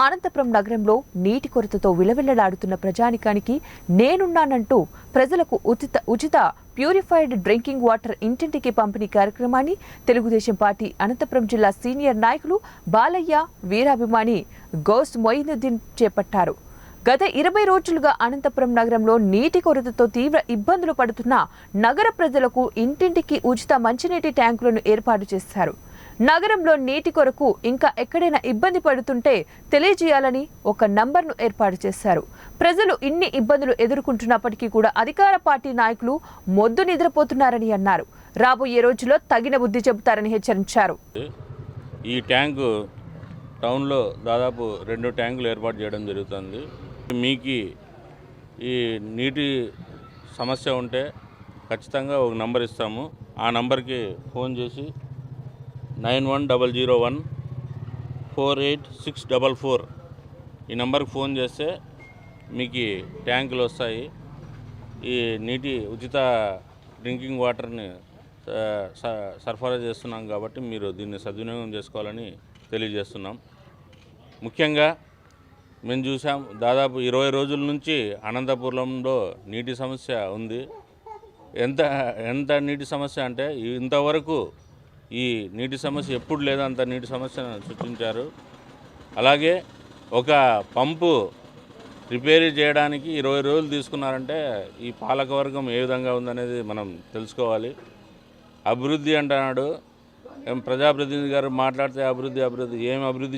అనంతపురం నగరంలో నీటి కొరతతో విలవిల్లలాడుతున్న ప్రజానికానికి నేనున్నానంటూ ప్రజలకు ఉచిత ప్యూరిఫైడ్ డ్రింకింగ్ వాటర్ ఇంటింటికి పంపిణీ కార్యక్రమాన్ని తెలుగుదేశం పార్టీ అనంతపురం జిల్లా సీనియర్ నాయకులు బాలయ్య వీరాభిమాని గౌస్ మొయినుద్దీన్ చేపట్టారు. గత 20 రోజులుగా అనంతపురం నగరంలో నీటి కొరతతో తీవ్ర ఇబ్బందులు పడుతున్న నగర ప్రజలకు ఇంటింటికి ఉచిత మంచినీటి ట్యాంకులను ఏర్పాటు చేశారు. నగరంలో నీటి కొరకు ఇంకా ఎక్కడైనా ఇబ్బంది పడుతుంటే తెలియజేయాలని ఒక నంబర్ను ఏర్పాటు చేశారు. ప్రజలు ఇన్ని ఇబ్బందులు ఎదుర్కొంటున్నప్పటికీ కూడా అధికార పార్టీ నాయకులు మొద్దు నిద్రపోతున్నారని అన్నారు. రాబోయే రోజుల్లో తగిన బుద్ధి చెబుతారని హెచ్చరించారు. ఈ ట్యాంకు టౌన్లో దాదాపు 2 ట్యాంకులు ఏర్పాటు చేయడం జరుగుతుంది. మీకు ఈ నీటి సమస్య ఉంటే ఖచ్చితంగా ఒక నంబర్ ఇస్తాము. ఆ నంబర్కి ఫోన్ చేసి 9100148644 ఈ నెంబర్కి ఫోన్ చేస్తే మీకు ట్యాంకులు వస్తాయి. ఈ నీటి ఉచిత డ్రింకింగ్ వాటర్ని సరఫరా చేస్తున్నాం కాబట్టి మీరు దీన్ని సద్వినియోగం చేసుకోవాలని తెలియజేస్తున్నాం. ముఖ్యంగా మేము చూసాం, దాదాపు 20 రోజుల నుంచి అనంతపురంలో నీటి సమస్య ఉంది. ఎంత నీటి సమస్య అంటే ఇంతవరకు ఈ నీటి సమస్య ఎప్పుడు లేదంత నీటి సమస్యను సృష్టించారు. అలాగే ఒక పంపు రిపేర్ చేయడానికి 20 రోజులు తీసుకున్నారంటే ఈ పాలకవర్గం ఏ విధంగా ఉందనేది మనం తెలుసుకోవాలి. అభివృద్ధి అంటున్నాడు, ప్రజాప్రతినిధి గారు మాట్లాడితే అభివృద్ధి ఏం అభివృద్ధి